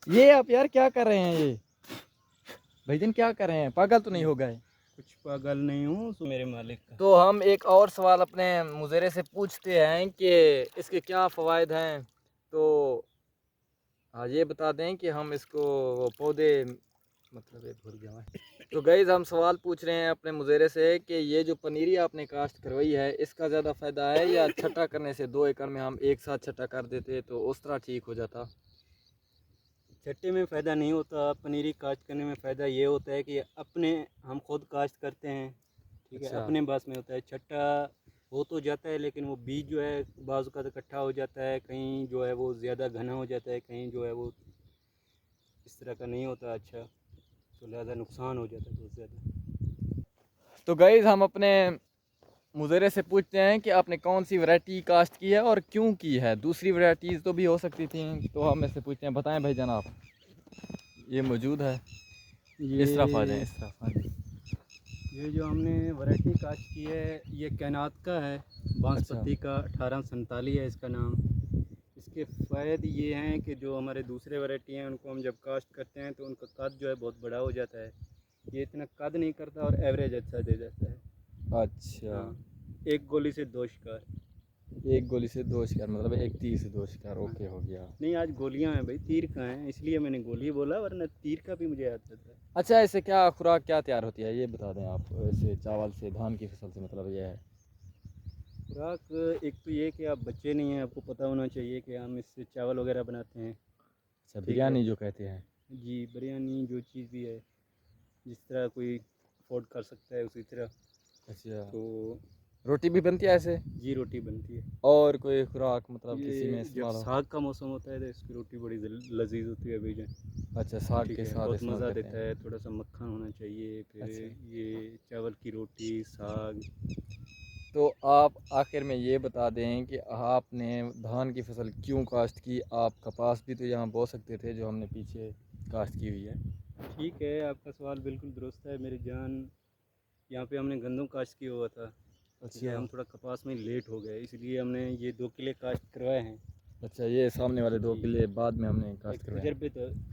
ये आप यार क्या कर रहे हैं ये भाईजान, क्या कर रहे हैं? पागल तो नहीं हो गए? कुछ पागल नहीं हूँ, तो मेरे मालिक का। तो हम एक और सवाल अपने मुज़ेरे से पूछते हैं कि इसके क्या फ़वाइद हैं। तो हाँ, ये बता दें कि हम इसको वो पौधे मतलब ये भूल गया मैं। तो गाइस हम सवाल पूछ रहे हैं अपने मुज़ेरे से कि ये जो पनीरी आपने काश्त करवाई है, इसका ज़्यादा फ़ायदा है या छट्टा करने से 2 एकड़ में हम एक साथ छट्टा कर देते तो उस तरह ठीक हो जाता? छट्टे में फ़ायदा नहीं होता, पनीरी काश्त करने में फ़ायदा ये होता है कि अपने हम खुद काश्त करते हैं, ठीक है, अच्छा। अपने बस में होता है। छट्टा हो तो जाता है, लेकिन वो बीज जो है बाज़ का इकट्ठा हो जाता है, कहीं जो है वो ज़्यादा घना हो जाता है, कहीं जो है वो इस तरह का नहीं होता अच्छा, तो लिहाजा नुकसान हो जाता है बहुत ज़्यादा। तो गाइस हम अपने मुज़ेरे से पूछते हैं कि आपने कौन सी वैरायटी काश्त की है और क्यों की है। दूसरी वैरायटीज़ तो भी हो सकती थी, तो हम इससे पूछते हैं। बताएं भाईजान आप। ये मौजूद है, इस तरफ आ जाएं, ये इस तरफ आ जाएं। ये जो हमने वैरायटी काश्त की है, ये कैनात का है, अच्छा। बांसपत्ती का 1847 है इसका नाम। इसके फ़ायदे ये हैं कि जो हमारे दूसरे वैरायटी हैं उनको हम जब काश्त करते हैं तो उनका कद जो है बहुत बड़ा हो जाता है। ये इतना कद नहीं करता और एवरेज अच्छा दे देता है। अच्छा, हाँ, एक गोली से दो शिकार। एक गोली से 2 शिकार, मतलब एक तीर से 2 शिकार। हाँ, ओके, हो गया। नहीं आज गोलियां हैं भाई, तीर कहाँ हैं, इसलिए मैंने गोली बोला, वरना तीर का भी मुझे याद रहता है। अच्छा, इससे क्या खुराक क्या तैयार होती है, ये बता दें आप। ऐसे चावल से, धान की फसल से, मतलब ये है। खुराक एक तो ये कि आप बच्चे नहीं हैं, आपको पता होना चाहिए कि हम इससे चावल वगैरह बनाते हैं, अच्छा, ठीक है। बिरयानी जो कहते हैं। जी, बिरयानी जो चीज़ भी है, जिस तरह कोई अफोर्ड कर सकता है उसी तरह। अच्छा, तो रोटी भी बनती है ऐसे? जी रोटी बनती है। और कोई खुराक मतलब किसी में ये जब इस्तेमाल हो? साग का मौसम होता है तो इसकी रोटी बड़ी लजीज होती है भाईजान। अच्छा, साग ठीक के है, साथ बहुत इस्तेमाल मज़ा करते देता हैं। है, थोड़ा सा मक्खन होना चाहिए, फिर अच्छा। ये चावल की रोटी, साग। तो आप आखिर में ये बता दें कि आपने धान की फसल क्यों काश्त की? आप कपास भी तो यहाँ बो सकते थे, जो हमने पीछे काश्त की हुई है। ठीक है, आपका सवाल बिल्कुल दुरुस्त है मेरी जान। यहाँ पे हमने गंदम काश्त किया हुआ था, ठीक है, अच्छा। हम थोड़ा कपास में लेट हो गए, इसलिए हमने ये 2 किले काश्त करवाए हैं। अच्छा, ये सामने वाले 2 जी, किले बाद में हमने एक काश्त करवाए हैं।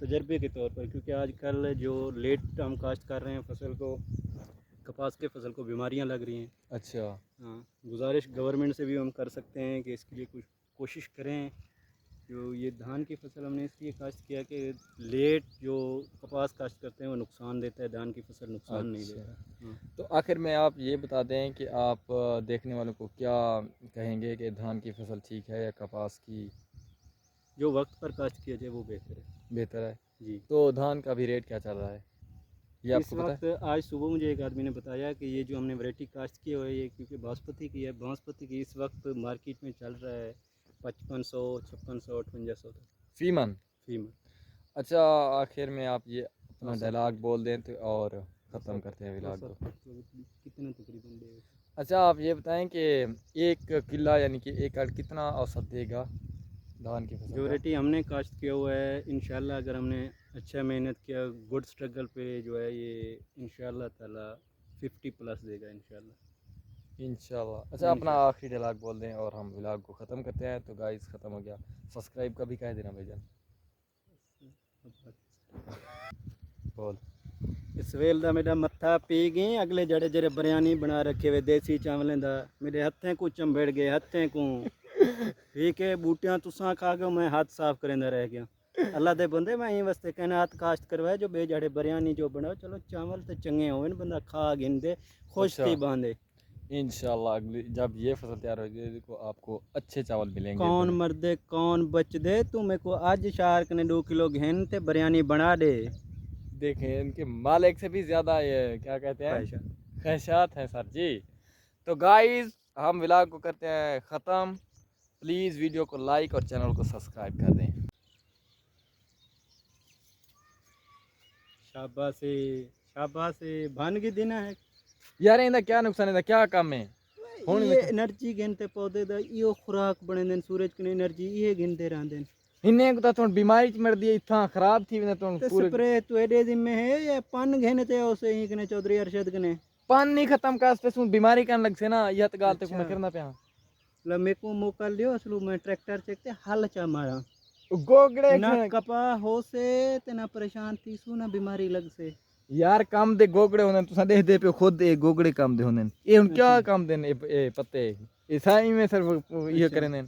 तजर्बे के तौर पर, क्योंकि आजकल जो लेट हम काश्त कर रहे हैं फसल को, कपास के फसल को बीमारियां लग रही हैं। अच्छा। हाँ, गुजारिश गवर्नमेंट से भी हम कर सकते हैं कि इसके लिए कुछ कोशिश करें। जो ये धान की फसल हमने इसलिए काश्त किया कि लेट जो कपास काश्त करते हैं वो नुकसान देता है, धान की फसल नुकसान नहीं अच्छा, देता। हाँ, तो आखिर में आप ये बता दें कि आप देखने वालों को क्या कहेंगे कि धान की फसल ठीक है या कपास की जो वक्त पर काश्त किया जाए वो बेहतर है। बेहतर है? जी, तो धान का भी रेट क्या चल रहा है, ये इस आपको पता है? वक्त आज सुबह मुझे एक आदमी ने बताया कि ये जो हमने वैरायटी काश्त की हुई है, ये क्योंकि बासमती की है, बासमती की इस वक्त मार्केट में चल रहा है 5500, 5600, 5800 तक फी मन? फीमत। अच्छा, आखिर में आप ये अपना औसत डायलॉग बोल दें तो और ख़त्म औसत करते हैं व्लॉग औसत को। कितना तकरीबन देगा? अच्छा, आप ये बताएं कि 1 किला यानी कि 1 एकड़ कितना औसत देगा धान की फसल जो का? वैरायटी हमने काश्त किया हुआ है, इंशाल्लाह अगर हमने अच्छा मेहनत किया, गुड स्ट्रगल पे जो है ये इंशाल्लाह ताला 50 प्लस देगा इंशाल्लाह। इंशाल्लाह। अच्छा, अपना इंशाल्लाह। आखिरी डायलॉग बोल दें और हम व्लॉग को ख़त्म करते हैं। तो गाइस, ख़त्म हो गया। सब्सक्राइब का भी कह देना भाईजान। बोल। इस वेल दा मेरा मत्था पी गई, अगले जड़े जड़े बिरयानी बना रखे हुए देसी चावलें दा, मेरे हत्थें को चंबेड़ गए, हत्थें को। ठीक है, बूटियां तुसा खा गए, मैं हाथ साफ करेंदा रह गया। अल्लाह दे बंदे, मैं यहीं वास्ते कहना हाथ काश्त करवाए जो बेजड़े बिरयानी जो बनाओ, चलो चावल तो चंगे होवे, बंदा खा गिनदे, खुश अच्छा, थी बांधे। इंशाल्लाह अगली जब ये फसल तैयार होगी तो आपको अच्छे चावल मिलेंगे कौन बने। मर्दे कौन बच दे, तू मेरे को आज शार्क ने 2 किलो घेन ते बिरयानी बना दे। देखें, इनके मालिक से भी ज़्यादा ये क्या कहते हैं, ख्वाहिशा। ख्वाहिशात हैं सर जी। तो गाइस, हम व्लॉग को करते हैं ख़त्म। प्लीज़ वीडियो को लाइक और चैनल को सब्सक्राइब कर दें। शाबाशी, शाबाशी, भान की दिन है। यार इनका क्या नुकसान है, क्या काम है? हुन ये इनका एनर्जी गिनते पौधे दा इो खुराक बने दिन, सूरज की एनर्जी ये गिनते रहते। इन्हें को तो बीमारी च मर दी, इतना खराब थी ने तो ते पूरे। स्प्रे तुएडे जिम्मे है ये पन घेने ते उसे ही कने चौधरी अरशद कने। पान नहीं खत्म का पे बीमारी करने लग से ना, यह तो गाल तक अच्छा, मैं करना पे। ला मेरे को मौका लियो असलू मैं ट्रैक्टर चेकते हल चा मारा। गोगड़े ना खे- कपा हो से ते ना परेशान थी सू ना बीमारी लग से। यार काम दे गोगड़े होने तुसा देख दे पे खुद ये गोगड़े काम दे होने ये हुन क्या अच्छा काम देने ये पत्ते ये साई में सिर्फ ये अच्छा करें।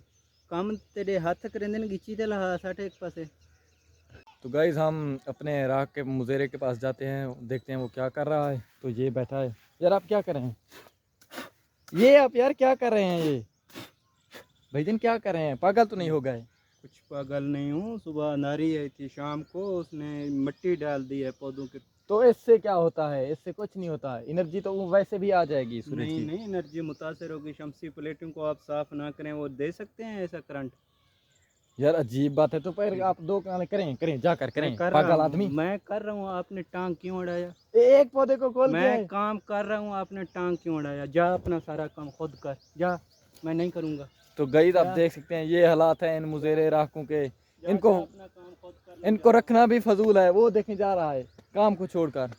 काम तेरे हाथ करेंदे न गिची ते लहा साठे एक पासे। तो गाइज हम अपने राह के मुजेरे के पास जाते हैं, देखते हैं वो क्या कर रहा है। तो ये बैठा है। यार आप क्या कर रहे हैं? ये आप यार क्या कर रहे हैं? ये भाईजान क्या कर रहे हैं? पागल तो नहीं हो गए? कुछ पागल नहीं हूँ, सुबह नारी आई थी, शाम को उसने मिट्टी डाल दी है पौधों के। तो इससे क्या होता है? इससे कुछ नहीं होता है, एनर्जी तो वो वैसे भी आ जाएगी सूरज नहीं की। नहीं, एनर्जी मुतासर होगी। शमसी प्लेटों को आप साफ ना करें, वो दे सकते हैं ऐसा करंट? यार अजीब बात है। तो पर आप दो काम करें करें जाकर मैं करें कर रहा पागल हूँ, आदमी। मैं कर रहा हूँ, आपने टांग क्यों अड़ाया? एक पौधे को खोल के मैं काम कर रहा हूँ, आपने टांग क्यों अड़ाया? जा अपना सारा काम खुद कर, जा, मैं नहीं करूँगा। तो गाइज आप जा देख सकते हैं ये हालात हैं इन मुजेरे राखों के। जा इनको जा अपना काम खुद कर ले, इनको जा। रखना भी फजूल है। वो देखने जा रहा है काम को छोड़कर।